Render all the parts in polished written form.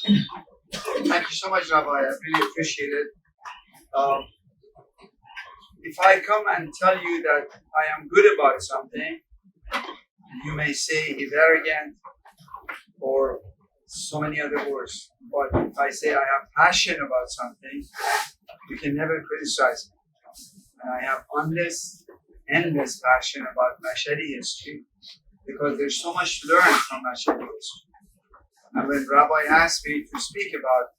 Thank you so much, Rabbi. I really appreciate it. Um, if I come and tell you that I am good about something, you may say he's arrogant or so many other words. But if I say I have passion about something, you can never criticize me. And I have endless passion about Mashadi history because there's so much to learn from Mashadi history. And when Rabbi asked me to speak about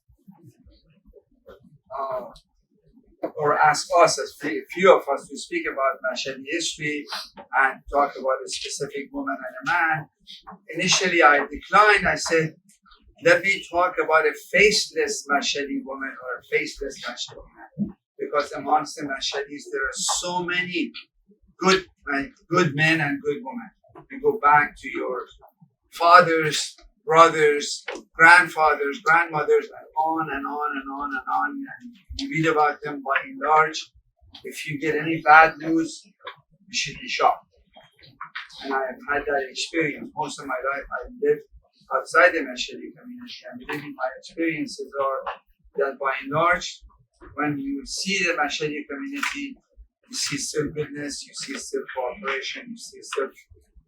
or ask us, as few of us, to speak about Mashadi history and talk about a specific woman and a man, initially I declined. I said, let me talk about a faceless Mashadi woman or a faceless Mashadi man. Because amongst the Mashadis, there are so many good men and good women. You go back to your fathers, brothers, grandfathers, grandmothers, and on and on and on and on. And you read about them by and large. If you get any bad news, you should be shocked. And I have had that experience. Most of my life I lived outside the Mashadi community. And believe my experiences are that by and large, when you see the Mashadi community, you see still goodness, you see still cooperation, you see still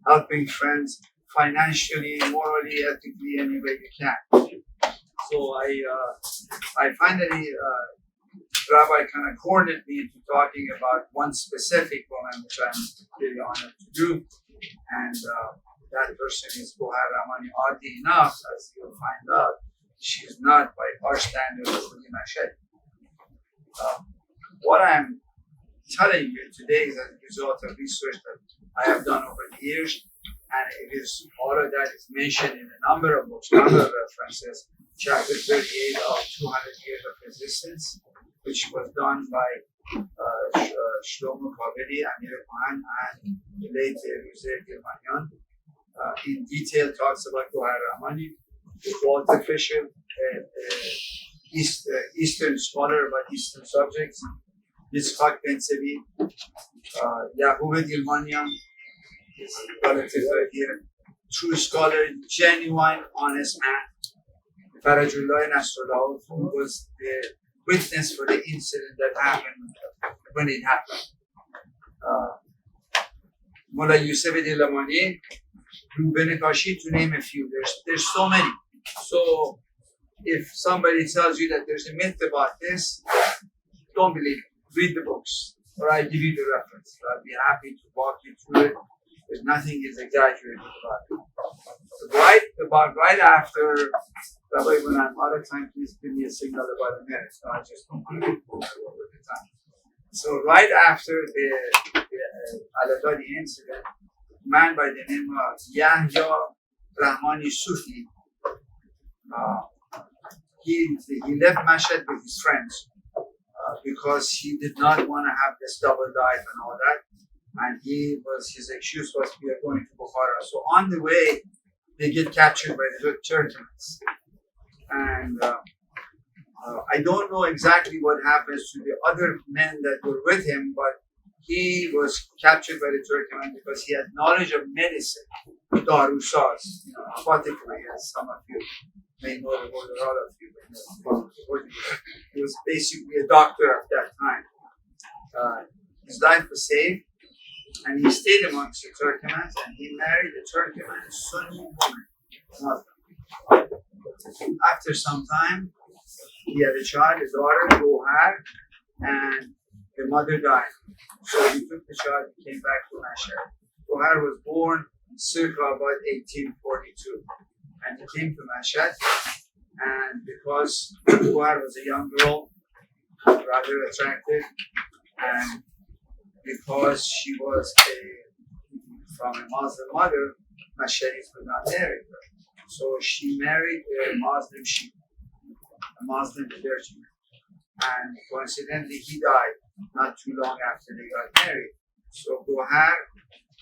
helping friends financially, morally, ethically, any way you can. So I finally, Rabbi kind of cornered me into talking about one specific woman, which I'm really honored to do. And that person is Gohar Rahmani. Oddly enough, as you'll find out, she is not by our standards really Mashadi. What I'm telling you today is as a result of research that I have done over the years, and it is all of that is mentioned in a number of books, number of references. Chapter 38 of 200 Years of Resistance, which was done by Shlomo Karbelai, Amir Khan, and the late Behrooz Hakimian. In detail talks about Gohar Rahmani, Walter Fisher, Eastern scholar about Eastern subjects, Yitzhak Ben Sevi, Yahuwah Dilmanian, his relative right here, true scholar, genuine, honest man, Farajullah Nasrullah, who was the witness for the incident that happened when it happened. Mullah Yusuf Dilmani, Ruben Kashi, to name a few. There's so many. So if somebody tells you that there's a myth about this, don't believe it. Read the books, or I give you the reference. I'll be happy to walk you through it. There's nothing is exaggerated about it. So right after, Rabbi, when I'm out of time, please give me a signal about a minute. So I just don't want to go over the time. So right after the Al-Adadi incident, a man by the name of Yahya Rahmani Sufi, he left Mashhad with his friends because he did not want to have this double dive and all that. And his excuse was, we are going to Gohar. So on the way, they get captured by the Turkmens. And I don't know exactly what happens to the other men that were with him, but he was captured by the Turkmen because he had knowledge of medicine, Darusas, apothecary, as some of you may know the word, or all of you may know the word. He was basically a doctor at that time. His life was saved, and he stayed amongst the Turkmens, and he married a Turkmen Sunni woman. After some time, he had a child, a daughter, Gohar, and the mother died. So he took the child and came back to Mashhad. Gohar was born circa about 1842. And he came to Mashhad, and because Gohar was a young girl, rather attractive, and because she was from a Muslim mother, Mashhadis would not marry her. So she married a Muslim sheikh, a Muslim clergyman. And coincidentally, he died not too long after they got married. So Gohar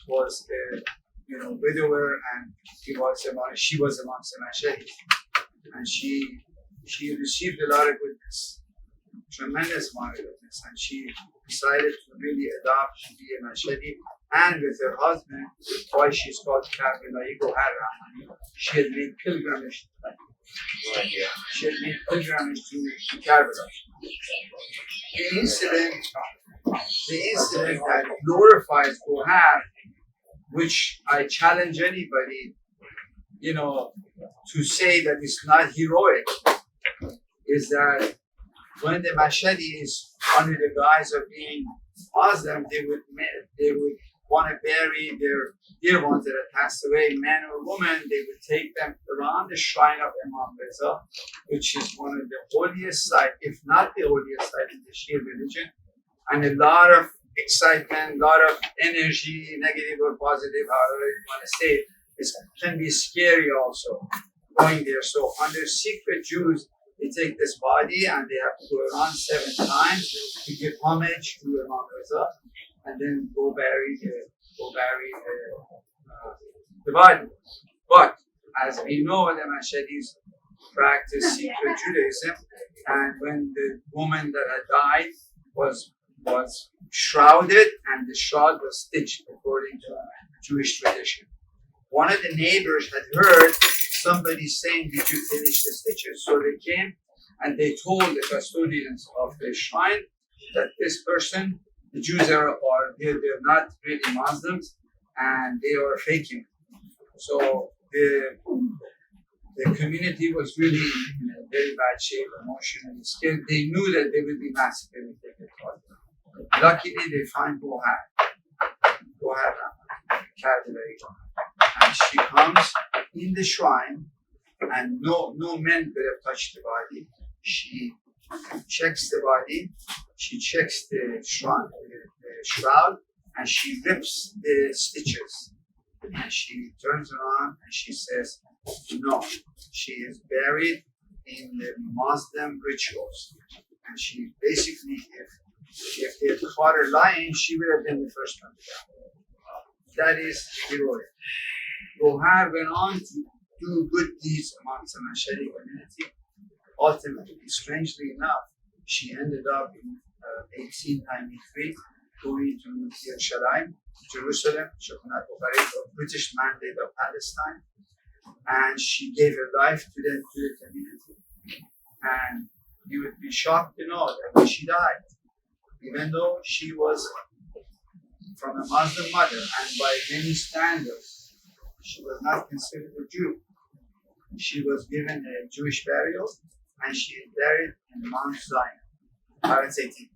was a widower, and she was amongst the Mashhadis. And she received a lot of goodness, tremendous amount of goodness, and she decided to really adopt to be a Mashhadi. And with her husband, why she's called Karbelai Gohar Rahmani, she had made pilgrimage She had made pilgrimage to Karbelai. The incident, that glorifies Gohar, which I challenge anybody, to say that it's not heroic, is that when the Mashadi is under the guise of being Muslim, they would want to bury their dear ones that have passed away, man or woman. They would take them around the shrine of Imam Reza, which is one of the holiest sites, if not the holiest site in the Shia religion, and a lot of excitement, a lot of energy, negative or positive, however you want to say it. It can be scary also going there. So under secret Jews, they take this body and they have to go around 7 times to give homage to Imam Reza, and then go bury the body. But as we know, the Mashadis practice secret Judaism, and when the woman that had died was shrouded, and the shroud was stitched according to Jewish tradition. One of the neighbors had heard somebody saying, "Did you finish the stitches?" So they came and they told the custodians of the shrine that this person, the Jews they're not really Muslims, and they are faking. So the community was really in a very bad shape, emotionally scared. They knew that they would be massacred if they get caught. Luckily, they find Gohar Karbelai, and she comes in the shrine, and no men could have touched the body. She checks the body, she checks the shrine, the shroud, and she rips the stitches. And she turns around and she says, no, she is buried in the Muslim rituals. And she basically, if they had caught her lying, she would have been the first one to die. That is heroic. Gohar went on to do good deeds amongst the Mashadi community. Ultimately, strangely enough, she ended up in 1893 going to Jerusalem, a British mandate of Palestine, and she gave her life to the community. And you would be shocked to know that when she died, even though she was from a Muslim mother and by many standards, she was not considered a Jew. She was given a Jewish burial, and she is buried in Mount Zion, Parateti.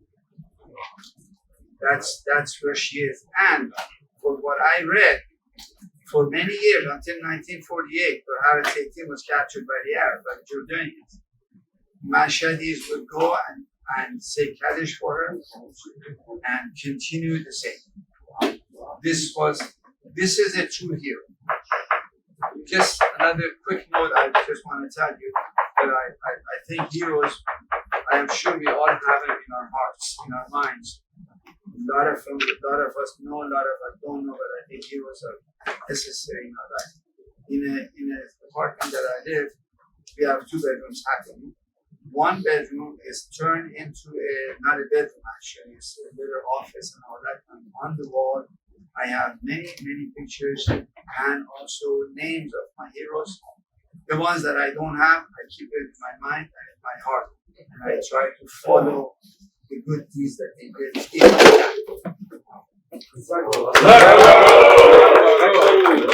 That's where she is. And for what I read, for many years, until 1948, where Parateti was captured by the Arabs, by the Jordanians, Mashadis would go and say Kaddish for her and continue the same. This is a true hero. Just another quick note I just want to tell you that I think heroes, I am sure we all have them in our hearts, in our minds. A lot of us know, a lot of us don't know, but I think heroes are necessary in our life. In an apartment that I live, we have 2 bedrooms happening. One bedroom is turned into not a bedroom actually, it's a little office and all that. And on the wall, I have many pictures and also names of my heroes. The ones that I don't have, I keep it in my mind and in my heart. And I try to follow the good deeds that they did if I can.